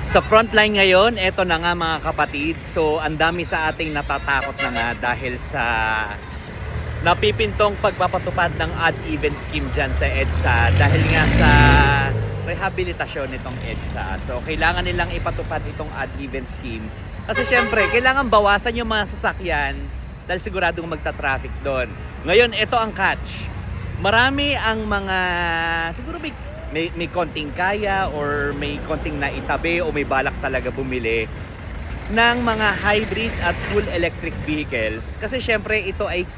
Sa frontline ngayon, eto na nga mga kapatid. So, ang dami sa ating natatakot na nga dahil sa napipintong pagpapatupad ng odd-even scheme dyan sa EDSA dahil nga sa rehabilitasyon nitong EDSA. So, kailangan nilang ipatupad itong odd-even scheme. Kasi syempre, kailangan bawasan yung mga sasakyan dahil siguradong magta-traffic doon. Ngayon, ito ang catch. Marami ang mga, siguro may konting kaya or may konting naitabi o may balak talaga bumili ng mga hybrid at full electric vehicles kasi syempre ito ay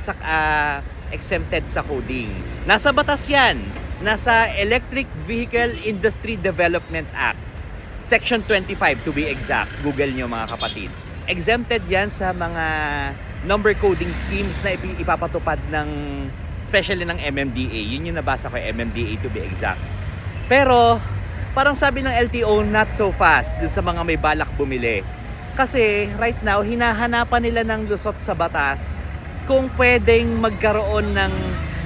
exempted sa coding. Nasa batas yan, nasa Electric Vehicle Industry Development Act Section 25 to be exact. Google nyo mga kapatid. Exempted yan sa mga number coding schemes na ipapatupad ng especially ng MMDA. Yun yung nabasa ko, MMDA to be exact. Pero parang sabi ng LTO, not so fast dun sa mga may balak bumili. Kasi right now, hinahanapan nila ng lusot sa batas kung pwedeng magkaroon ng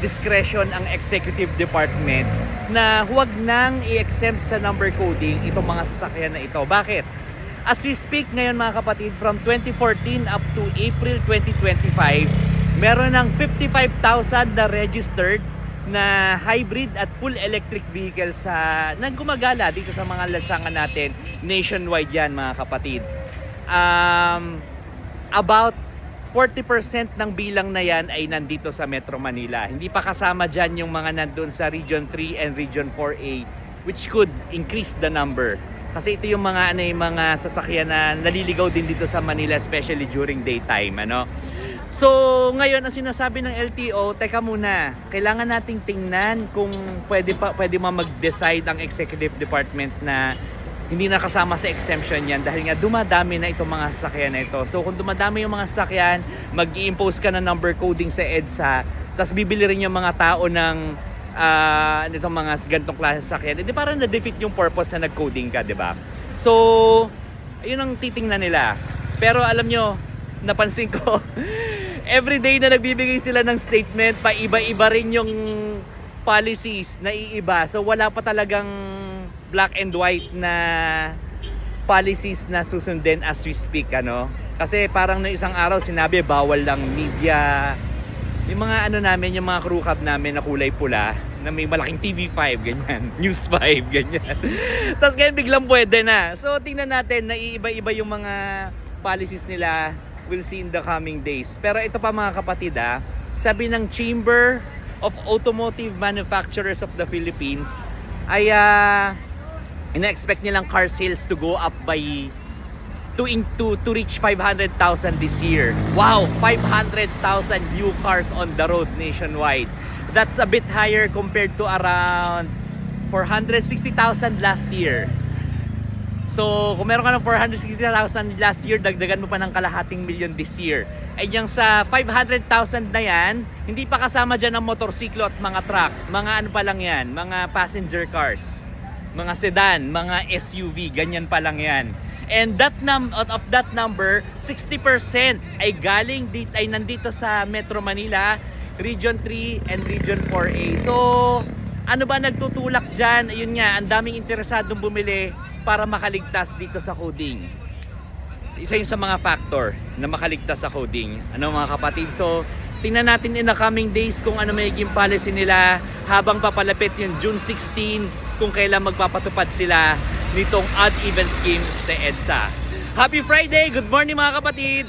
discretion ang executive department na huwag nang i-exempt sa number coding itong mga sasakyan na ito. Bakit? As we speak ngayon mga kapatid, from 2014 up to April 2025, meron ng 55,000 na registered na hybrid at full electric vehicles na gumagala dito sa mga lansangan natin nationwide yan mga kapatid. About 40% ng bilang na yan ay nandito sa Metro Manila. Hindi pa kasama dyan yung mga nandun sa Region 3 and Region 4A, which could increase the number. Kasi ito yung mga mga sasakyan na naliligaw din dito sa Manila, especially during daytime, ano. So, ngayon ang sinasabi ng LTO, teka muna, kailangan nating tingnan kung pwede mag-decide ang executive department na hindi na kasama sa exemption yan dahil nga dumadami na itong mga sasakyan na ito. So, kung dumadami yung mga sasakyan, mag-i-impose ka ng number coding sa EDSA, tapos bibili rin yung mga tao ng nitong mga ganitong klase sasakyan, hindi parang na-defeat yung purpose na nag-coding ka, di ba? So, yun ang titingnan nila. Pero alam nyo, napansin ko, everyday na nagbibigay sila ng statement, paiba-iba rin yung policies na iiba. So wala pa talagang black and white na policies na susundin as we speak, ano. Kasi parang na isang araw sinabi bawal lang media, yung mga namin, yung mga crew cab namin na kulay pula na may malaking TV5 ganyan, News 5 ganyan. Tapos ngayon biglang pwede na. So tingnan natin, naiiba-iba yung mga policies nila. We'll see in the coming days. Pero ito pa mga kapatid, sabi ng Chamber of Automotive Manufacturers of the Philippines ay ina-expect nilang car sales to go up by to reach 500,000 this year. Wow, 500,000 new cars on the road nationwide. That's a bit higher compared to around 460,000 last year. So, kung meron ka ng 460,000 last year, dagdagan mo pa ng kalahating milyon this year. Ay yung sa 500,000 na yan, hindi pa kasama dyan ang motorsiklo at mga truck. Mga ano pa lang yan, mga passenger cars, mga sedan, mga SUV, ganyan pa lang yan. And out of that number, 60% ay nandito sa Metro Manila, Region 3 and Region 4A. So, ano ba nagtutulak dyan? Ayun nga, ang daming interesadong bumili para makaligtas dito sa coding. Isa yun sa mga factor na makaligtas sa coding. Ano mga kapatid? So, tingnan natin in the coming days kung ano magiging policy nila habang papalapit yung June 16 kung kailan magpapatupad sila nitong odd-even scheme sa EDSA. Happy Friday! Good morning mga kapatid!